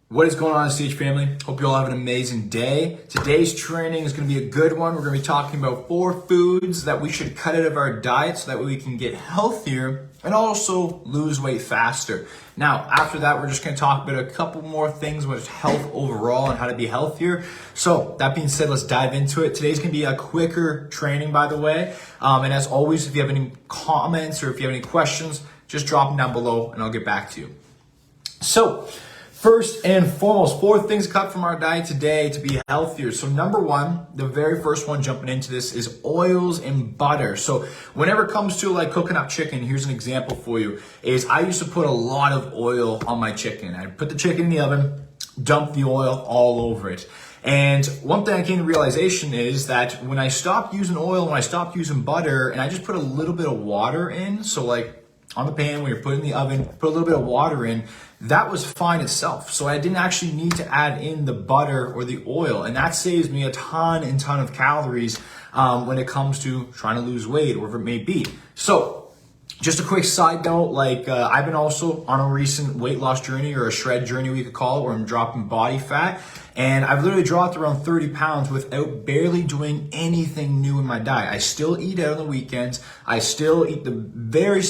What is going on, SH family? Hope you all have an amazing day. Today's training is going to be a good one. We're going to be talking about 4 foods that we should cut out of our diet so that way we can get healthier and also lose weight faster. Now, after that, we're just going to talk about a couple more things with health overall and how to be healthier. So that being said, let's dive into it. Today's going to be a quicker training, by the way. And as always, if you have any comments or if you have any questions, just drop them down below and I'll get back to you. So, first and foremost, 4 things to cut from our diet today to be healthier. So number 1, the very first one jumping into this is oils and butter. So whenever it comes to like cooking up chicken, here's an example for you, is I used to put a lot of oil on my chicken. I'd put the chicken in the oven, dump the oil all over it. And one thing I came to realization is that when I stopped using oil, when I stopped using butter, and I just put a little bit of water in, so like on the pan when you're putting in the oven, put a little bit of water in, that was fine itself. So I didn't actually need to add in the butter or the oil. And that saves me a ton of calories when it comes to trying to lose weight or whatever it may be. So just a quick side note, like I've been also on a recent weight loss journey or a shred journey we could call it, where I'm dropping body fat. And I've literally dropped around 30 pounds without barely doing anything new in my diet. I still eat out on the weekends. I still eat the very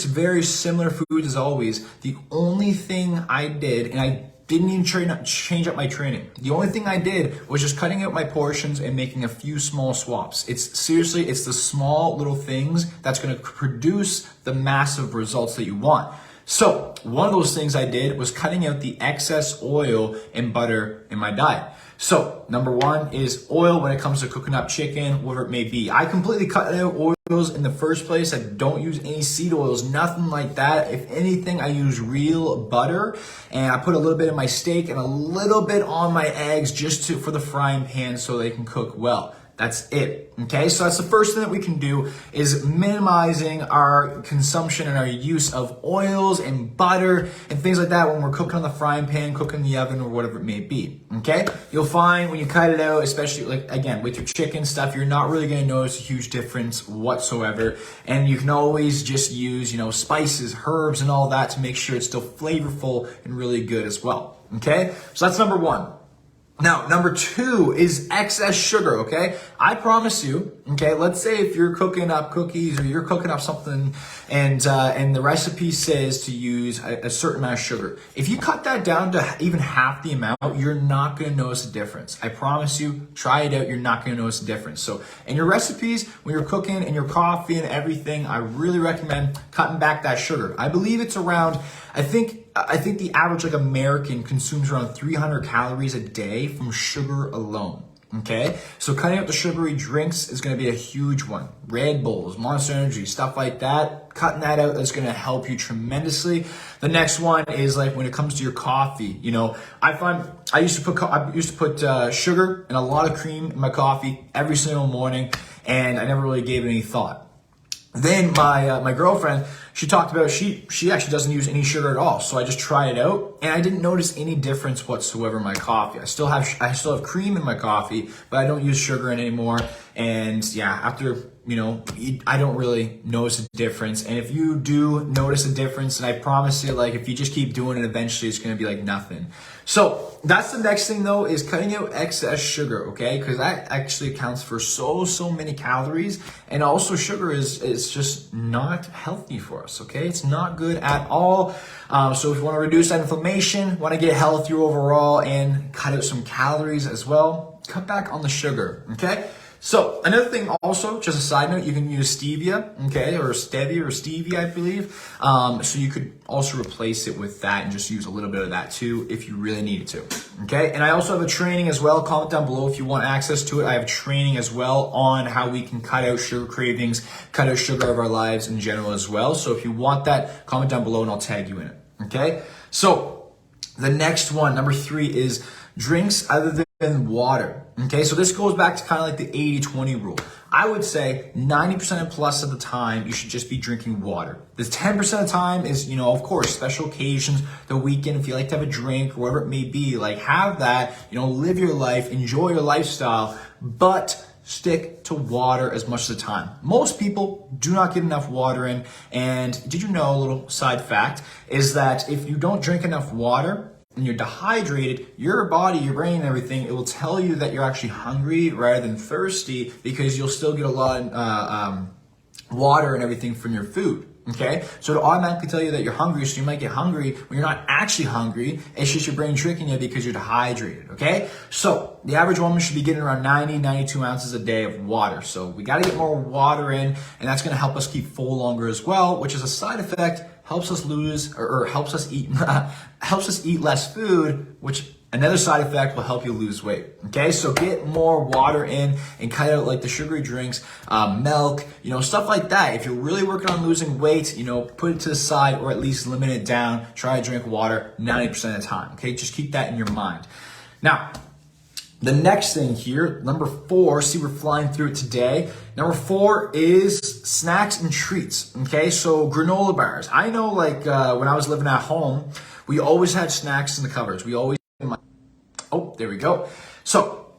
similar foods as always. The only thing I did, and I didn't even change up my training. The only thing I did was just cutting out my portions and making a few small swaps. It's the small little things that's gonna produce the massive results that you want. So one of those things I did was cutting out the excess oil and butter in my diet. So number 1 is oil when it comes to cooking up chicken, whatever it may be. I completely cut out oils in the first place. I don't use any seed oils, nothing like that. If anything, I use real butter, and I put a little bit in my steak and a little bit on my eggs just for the frying pan so they can cook well. That's it, okay? So that's the first thing that we can do, is minimizing our consumption and our use of oils and butter and things like that when we're cooking on the frying pan, cooking in the oven, or whatever it may be, okay? You'll find when you cut it out, especially like, again, with your chicken stuff, you're not really gonna notice a huge difference whatsoever. And you can always just use, spices, herbs, and all that to make sure it's still flavorful and really good as well, okay? So that's number 1. Now, number 2 is excess sugar, okay? I promise you, okay, let's say if you're cooking up cookies or you're cooking up something and the recipe says to use a certain amount of sugar. If you cut that down to even half the amount, you're not gonna notice a difference. I promise you, try it out, you're not gonna notice a difference. So in your recipes, when you're cooking and your coffee and everything, I really recommend cutting back that sugar. I believe it's around, I think the average like American consumes around 300 calories a day from sugar alone. Okay, so cutting out the sugary drinks is going to be a huge one. Red Bulls, Monster Energy, stuff like that. Cutting that out is going to help you tremendously. The next one is like when it comes to your coffee. I find I used to put sugar and a lot of cream in my coffee every single morning, and I never really gave it any thought. Then my girlfriend, she talked about she actually doesn't use any sugar at all. So I just tried it out and I didn't notice any difference whatsoever in my coffee. I still have cream in my coffee, but I don't use sugar in it anymore. And yeah, after I don't really notice a difference. And if you do notice a difference, and I promise you, like if you just keep doing it, eventually it's gonna be like nothing. So that's the next thing though, is cutting out excess sugar, okay? Because that actually accounts for so many calories. And also sugar is just not healthy for us, okay? It's not good at all. So if you want to reduce that inflammation, want to get healthier overall and cut out some calories as well, cut back on the sugar, okay? So another thing also, just a side note, you can use stevia, okay, or stevia, I believe. So you could also replace it with that and just use a little bit of that too if you really needed to, okay? And I also have a training as well. Comment down below if you want access to it. I have a training as well on how we can cut out sugar cravings, cut out sugar out of our lives in general as well. So if you want that, comment down below and I'll tag you in it, okay? So the next one, number 3, is drinks other than water. Okay, so this goes back to kind of like the 80-20 rule. I would say 90% and plus of the time, you should just be drinking water. The 10% of the time is, of course, special occasions, the weekend, if you like to have a drink or whatever it may be, like have that, live your life, enjoy your lifestyle, but stick to water as much of the time. Most people do not get enough water in. And did you know, a little side fact, is that if you don't drink enough water, when you're dehydrated, your body, your brain, and everything, it will tell you that you're actually hungry rather than thirsty, because you'll still get a lot of water and everything from your food. Okay, so it'll automatically tell you that you're hungry, so you might get hungry when you're not actually hungry. It's just your brain tricking you because you're dehydrated. Okay, so the average woman should be getting around 92 ounces a day of water. So we got to get more water in, and that's going to help us keep full longer as well, which is a side effect. Helps us lose or helps us eat helps us eat less food, which another side effect will help you lose weight. Okay, so get more water in and cut out like the sugary drinks, milk, stuff like that. If you're really working on losing weight, put it to the side or at least limit it down. Try to drink water 90% of the time. Okay, just keep that in your mind. Now, the next thing here, number 4, see we're flying through it today. Number 4 is snacks and treats. Okay, so granola bars. I know when I was living at home, we always had snacks in the cupboards. We always, oh, there we go. So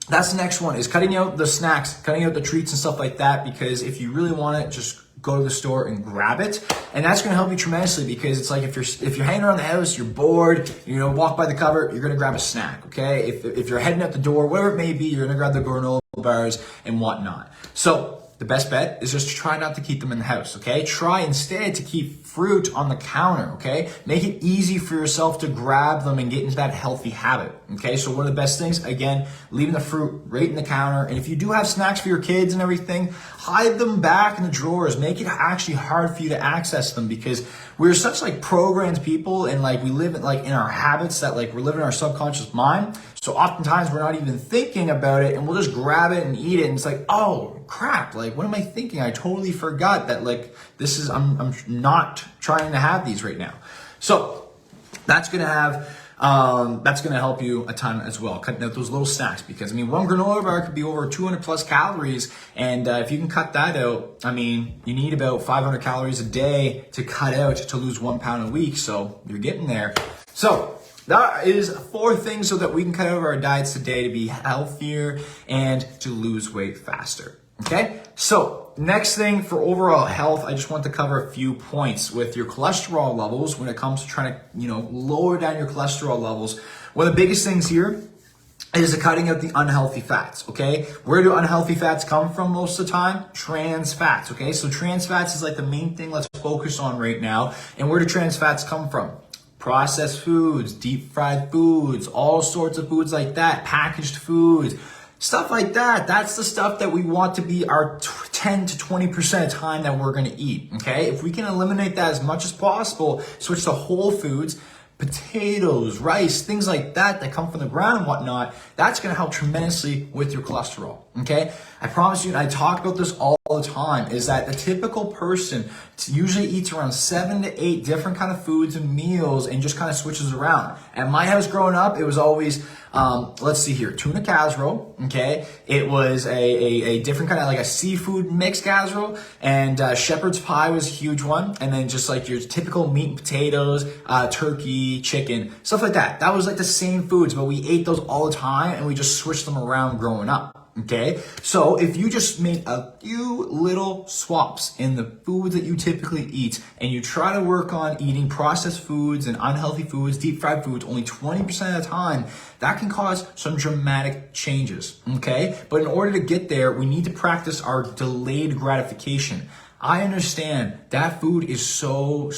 that's the next one, is cutting out the snacks, cutting out the treats and stuff like that, because if you really want it, just go to the store and grab it. And that's going to help you tremendously, because it's like if you're hanging around the house, you're bored, walk by the cupboard, you're going to grab a snack, okay? If you're heading out the door, whatever it may be, you're going to grab the granola bars and whatnot. So the best bet is just to try not to keep them in the house, okay? Try instead to keep fruit on the counter, okay? Make it easy for yourself to grab them and get into that healthy habit, okay? So one of the best things, again, leaving the fruit right in the counter. And if you do have snacks for your kids and everything, hide them back in the drawers. Make it actually hard for you to access them, because we're such programmed people, and we live in our habits that we're living in our subconscious mind. So oftentimes we're not even thinking about it, and we'll just grab it and eat it. And it's like, oh crap, what am I thinking? I totally forgot that this is, I'm not trying to have these right now. So that's going to help you a ton as well, cutting out those little snacks, because one granola bar could be over 200 plus calories. And if you can cut that out, you need about 500 calories a day to cut out to lose 1 pound a week. So you're getting there. So that is 4 things so that we can cut out of our diets today to be healthier and to lose weight faster. Okay, so next thing for overall health, I just want to cover a few points with your cholesterol levels when it comes to trying to, lower down your cholesterol levels. One of the biggest things here is cutting out the unhealthy fats, okay? Where do unhealthy fats come from most of the time? Trans fats, okay? So trans fats is the main thing let's focus on right now. And where do trans fats come from? Processed foods, deep fried foods, all sorts of foods like that, packaged foods, stuff like that. That's the stuff that we want to be our 10 to 20% of time that we're going to eat, okay? If we can eliminate that as much as possible, switch to whole foods, potatoes, rice, things like that come from the ground and whatnot, that's going to help tremendously with your cholesterol, okay? I promise you, and I talk about this all the time, is that the typical person usually eats around 7 to 8 different kind of foods and meals and just kind of switches around. At my house growing up, it was always, let's see here, tuna casserole, okay? It was a different kind of a seafood mixed casserole, and shepherd's pie was a huge one, and then just your typical meat and potatoes, turkey, chicken, stuff like that. That was the same foods, but we ate those all the time, and we just switched them around growing up. Okay, so if you just make a few little swaps in the foods that you typically eat, and you try to work on eating processed foods and unhealthy foods, deep fried foods, only 20% of the time, that can cause some dramatic changes, okay? But in order to get there, we need to practice our delayed gratification. I understand that food is so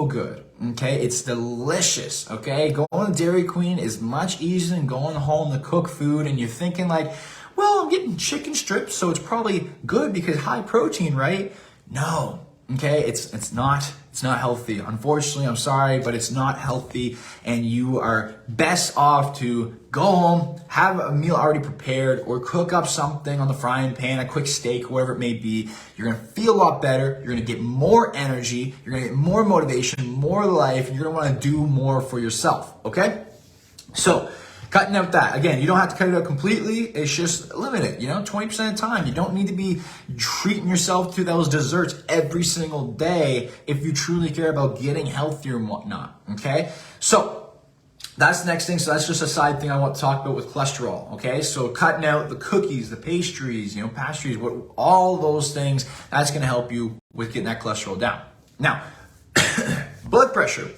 good, okay? It's delicious, okay? Going to Dairy Queen is much easier than going home to cook food, and you're thinking well, I'm getting chicken strips, so it's probably good because high protein, right? No, okay? It's not healthy. Unfortunately, I'm sorry, but it's not healthy, and you are best off to go home, have a meal already prepared, or cook up something on the frying pan, a quick steak, whatever it may be. You're gonna feel a lot better. You're gonna get more energy. You're gonna get more motivation, more life, and you're gonna wanna do more for yourself, okay? So, cutting out that, again, you don't have to cut it out completely. It's just limit it, 20% of the time. You don't need to be treating yourself to those desserts every single day if you truly care about getting healthier and whatnot, okay? So, that's the next thing. So that's just a side thing I want to talk about with cholesterol, okay? So cutting out the cookies, the pastries, pastries, all those things, that's going to help you with getting that cholesterol down. Now, blood pressure,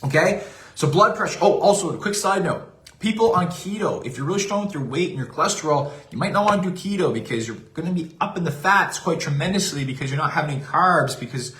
okay? So blood pressure. Oh, also a quick side note. People on keto, if you're really strong with your weight and your cholesterol, you might not want to do keto because you're going to be up in the fats quite tremendously because you're not having any carbs because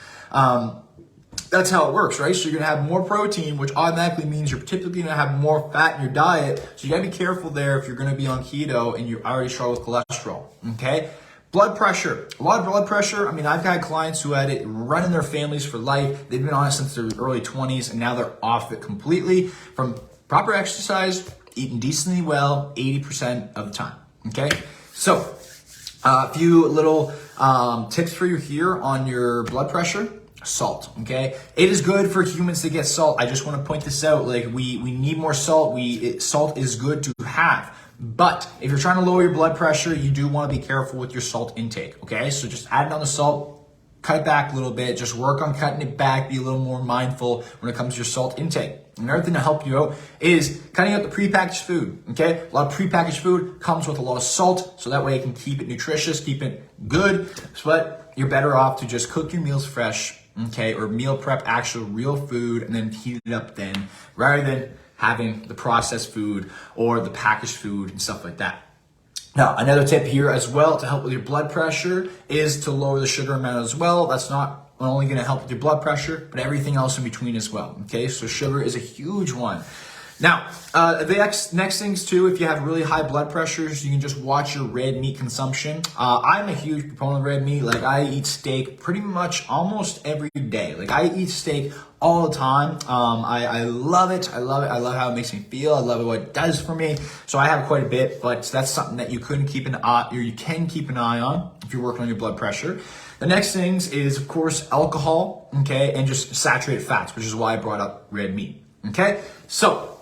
that's how it works, right? So you're going to have more protein, which automatically means you're typically going to have more fat in your diet. So you got to be careful there if you're going to be on keto and you're already strong with cholesterol, okay? Blood pressure. A lot of blood pressure. I mean, I've had clients who had it running their families for life. They've been on it since their early 20s, and now they're off it completely from proper exercise, eating decently well, 80% of the time. Okay? So, a few little tips for you here on your blood pressure. Salt, okay? It is good for humans to get salt. I just want to point this out. Like, we need more salt. Salt is good to have. But if you're trying to lower your blood pressure, you do want to be careful with your salt intake, okay? So just add on the salt, cut it back a little bit, just work on cutting it back, be a little more mindful when it comes to your salt intake. Another thing to help you out is cutting out the prepackaged food, okay? A lot of prepackaged food comes with a lot of salt, so that way it can keep it nutritious, keep it good, but you're better off to just cook your meals fresh, okay? Or meal prep actual real food and then heat it up then, rather than having the processed food or the packaged food and stuff like that. Now, another tip here as well to help with your blood pressure is to lower the sugar amount as well. That's not only going to help with your blood pressure, but everything else in between as well. Okay, so sugar is a huge one. Now, the next things too, if you have really high blood pressures, you can just watch your red meat consumption. I'm a huge proponent of red meat. Like, I eat steak pretty much almost every day. Like, I eat steak all the time. I love it. I love it. I love how it makes me feel. I love what it does for me. So I have quite a bit, but that's something that you can keep an eye on if you're working on your blood pressure. The next things is, of course, alcohol, okay, and just saturated fats, which is why I brought up red meat, okay? So,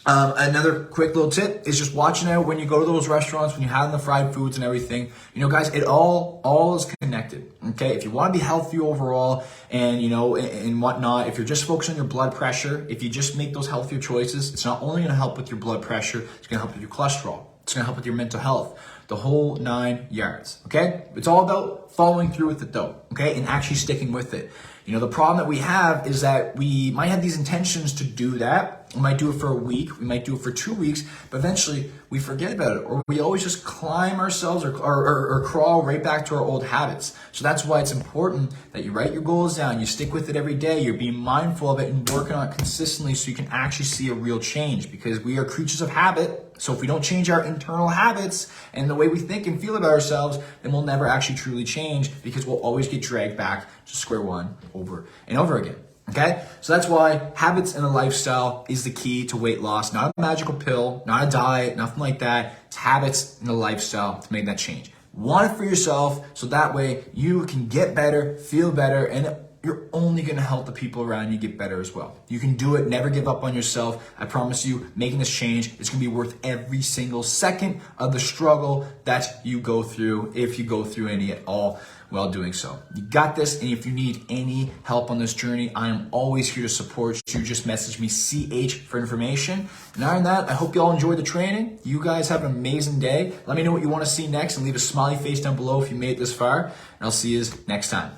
another quick little tip is just watching out when you go to those restaurants, when you're having the fried foods and everything. You know, guys, it all is connected, okay? If you want to be healthy overall and, you know, and whatnot, if you're just focused on your blood pressure, if you just make those healthier choices, it's not only going to help with your blood pressure, it's going to help with your cholesterol. It's going to help with your mental health, the whole 9 yards, okay? It's all about following through with it though, okay? And actually sticking with it. You know, the problem that we have is that we might have these intentions to do that. We might do it for a week. We might do it for 2 weeks, but eventually we forget about it, or we always just climb ourselves or crawl right back to our old habits. So that's why it's important that you write your goals down. You stick with it every day. You're being mindful of it and working on it consistently so you can actually see a real change, because we are creatures of habit. So if we don't change our internal habits and the way we think and feel about ourselves, then we'll never actually truly change, because we'll always get dragged back to square one over and over again. Okay? So that's why habits and a lifestyle is the key to weight loss. Not a magical pill, not a diet, nothing like that. It's habits and a lifestyle to make that change. Want it for yourself so that way you can get better, feel better, and you're only going to help the people around you get better as well. You can do it. Never give up on yourself. I promise you, making this change is going to be worth every single second of the struggle that you go through, if you go through any at all while doing so. You got this, and if you need any help on this journey, I am always here to support you. Just message me CH for information. And other than that, I hope you all enjoyed the training. You guys have an amazing day. Let me know what you want to see next and leave a smiley face down below if you made it this far. And I'll see you next time.